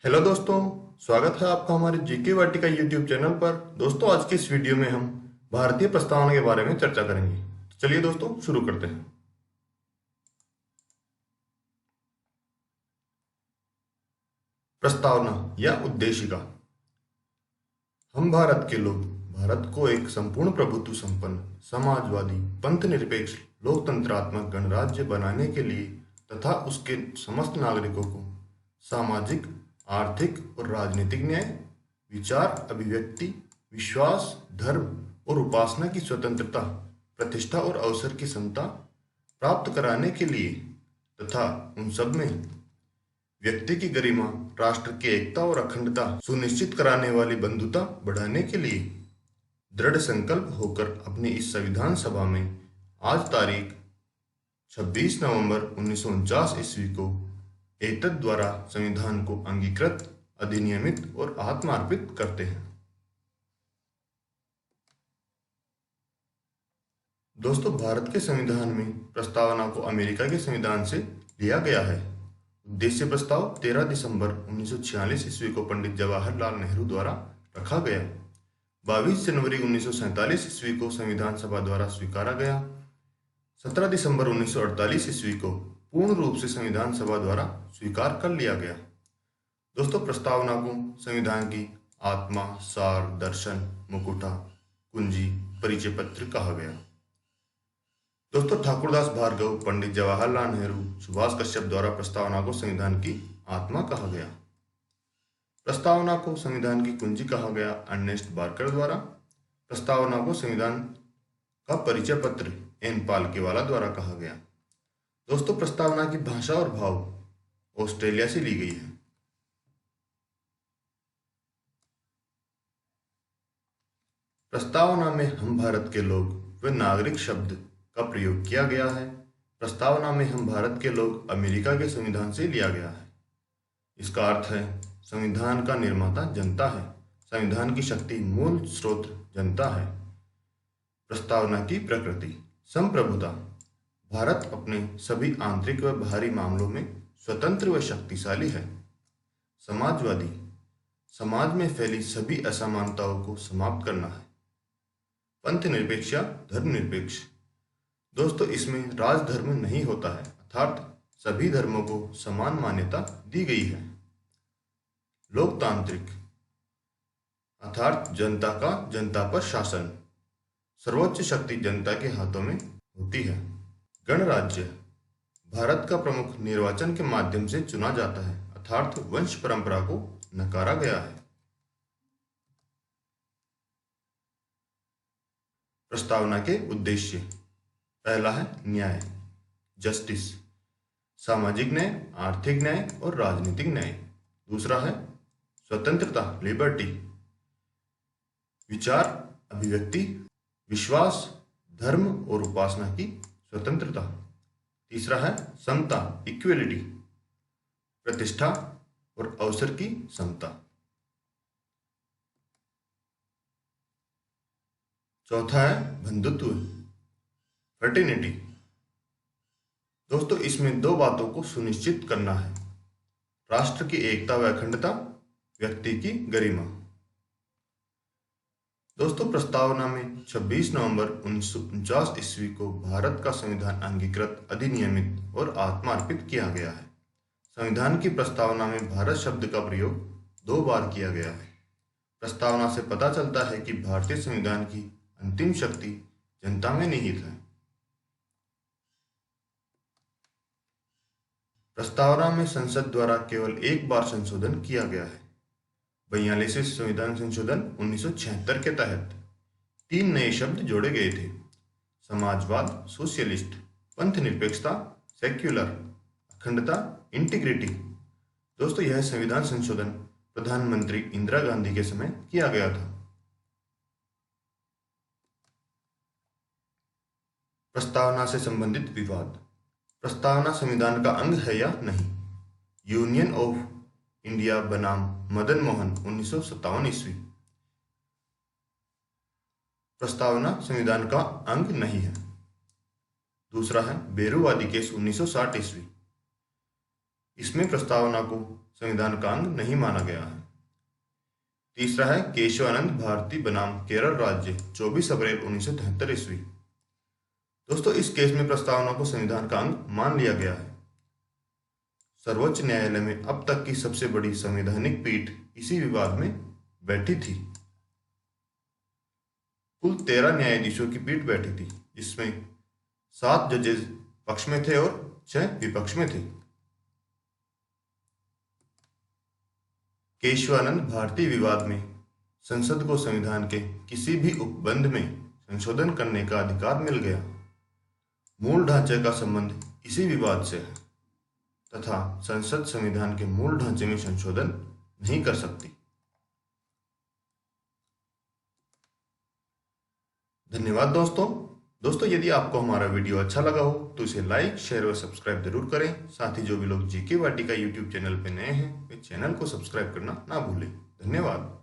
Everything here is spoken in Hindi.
हेलो दोस्तों, स्वागत है आपका हमारे जीके वाटिका यूट्यूब चैनल पर। दोस्तों, आज के इस वीडियो में हम भारतीय प्रस्तावना के बारे में चर्चा करेंगे। तो चलिए दोस्तों, शुरू करते हैं। प्रस्तावना या उद्देशिका। हम भारत के लोग भारत को एक संपूर्ण प्रभुत्व संपन्न, समाजवादी, पंथ निरपेक्ष, लोकतंत्रात्मक गणराज्य बनाने के लिए तथा उसके समस्त नागरिकों को सामाजिक, आर्थिक और राजनीतिक न्याय, विचार अभिव्यक्ति, विश्वास, धर्म और उपासना की स्वतंत्रता, प्रतिष्ठा और अवसर की समता प्राप्त कराने के लिए तथा उन सब में व्यक्ति की गरिमा, राष्ट्र की एकता और अखंडता सुनिश्चित कराने वाली बंधुता बढ़ाने के लिए दृढ़ संकल्प होकर अपनी इस संविधान सभा में आज तारीख 26 नवंबर 1949 ईस्वी को एतद द्वारा संविधान को अंगीकृत, अधिनियमित और आत्मार्पित करते हैं। दोस्तों, भारत के संविधान में प्रस्तावना को अमेरिका के संविधान से लिया गया है। उद्देश्य प्रस्ताव 13 दिसंबर 1946 ईस्वी को पंडित जवाहरलाल नेहरू द्वारा रखा गया। 22 जनवरी 1947 ईस्वी को संविधान सभा द्वारा स्वीकारा गया। 17 दिसंबर 1948 ईस्वी को पूर्ण रूप से संविधान सभा द्वारा स्वीकार कर लिया गया। दोस्तों, प्रस्तावना को संविधान की आत्मा, सार, दर्शन, मुकुटा, कुंजी, परिचय पत्र कहा गया। दोस्तों, ठाकुरदास भार्गव, पंडित जवाहरलाल नेहरू, सुभाष कश्यप द्वारा प्रस्तावना को संविधान की आत्मा कहा गया। प्रस्तावना को संविधान की कुंजी कहा गया अर्नेस्ट बार्कर द्वारा। प्रस्तावना को संविधान का परिचय पत्र एन पालकीवाला द्वारा कहा गया। दोस्तों, प्रस्तावना की भाषा और भाव ऑस्ट्रेलिया से ली गई है। प्रस्तावना में हम भारत के लोग व नागरिक शब्द का प्रयोग किया गया है। प्रस्तावना में हम भारत के लोग अमेरिका के संविधान से लिया गया है। इसका अर्थ है संविधान का निर्माता जनता है, संविधान की शक्ति मूल स्रोत जनता है। प्रस्तावना की प्रकृति। संप्रभुता। भारत अपने सभी आंतरिक व बाहरी मामलों में स्वतंत्र व शक्तिशाली है। समाजवादी। समाज में फैली सभी असमानताओं को समाप्त करना है। पंथ निरपेक्ष या धर्मनिरपेक्ष। दोस्तों, इसमें राजधर्म नहीं होता है, अर्थात सभी धर्मों को समान मान्यता दी गई है। लोकतांत्रिक, अर्थात जनता का जनता पर शासन। सर्वोच्च शक्ति जनता के हाथों में होती है। गणराज्य। भारत का प्रमुख निर्वाचन के माध्यम से चुना जाता है, अर्थात वंश परंपरा को नकारा गया है। प्रस्तावना के उद्देश्य। पहला है न्याय, जस्टिस, सामाजिक न्याय, आर्थिक न्याय और राजनीतिक न्याय। दूसरा है स्वतंत्रता, लिबर्टी, विचार अभिव्यक्ति, विश्वास, धर्म और उपासना की स्वतंत्रता। तीसरा है समता, इक्वलिटी, प्रतिष्ठा और अवसर की समता। चौथा है बंधुत्व, फ्रेटर्निटी। दोस्तों, इसमें दो बातों को सुनिश्चित करना है: राष्ट्र की एकता व अखंडता, व्यक्ति की गरिमा। दोस्तों, प्रस्तावना में 26 नवंबर 1949 ईस्वी को भारत का संविधान अंगीकृत, अधिनियमित और आत्मार्पित किया गया है। संविधान की प्रस्तावना में भारत शब्द का प्रयोग 2 बार किया गया है। प्रस्तावना से पता चलता है कि भारतीय संविधान की अंतिम शक्ति जनता में निहित है। प्रस्तावना में संसद द्वारा केवल एक बार संशोधन किया गया है। 42वें संविधान संशोधन 1976 के तहत 3 नए शब्द जोड़े गए थे: समाजवाद, सोशलिस्ट, पंथ निरपेक्षता, सेक्युलर, अखंडता, इंटीग्रिटी। दोस्तों, यह संविधान संशोधन प्रधानमंत्री इंदिरा गांधी के समय किया गया था। प्रस्तावना से संबंधित विवाद। प्रस्तावना संविधान का अंग है या नहीं? यूनियन ऑफ इंडिया बनाम मदन मोहन 1957 ईस्वी। प्रस्तावना संविधान का अंग नहीं है। दूसरा है बेरूवादी केस 1960 ईस्वी। इसमें प्रस्तावना को संविधान का अंग नहीं माना गया है। तीसरा है केशवानंद भारती बनाम केरल राज्य 24 अप्रैल 1973 ईस्वी। दोस्तों, इस केस में प्रस्तावना को संविधान का अंग मान लिया गया है। सर्वोच्च न्यायालय में अब तक की सबसे बड़ी संवैधानिक पीठ इसी विवाद में बैठी थी। कुल 13 न्यायाधीशों की पीठ बैठी थी, जिसमें 7 जजेस पक्ष में थे और 6 विपक्ष में थे। केशवानंद भारती विवाद में संसद को संविधान के किसी भी उपबंध में संशोधन करने का अधिकार मिल गया। मूल ढांचे का संबंध इसी विवाद से है तथा संसद संविधान के मूल ढांचे में संशोधन नहीं कर सकती। धन्यवाद दोस्तों, यदि आपको हमारा वीडियो अच्छा लगा हो तो इसे लाइक, शेयर और सब्सक्राइब जरूर करें। साथ ही जो भी लोग जीके वाटिका यूट्यूब चैनल पर नए हैं वे चैनल को सब्सक्राइब करना ना भूलें। धन्यवाद।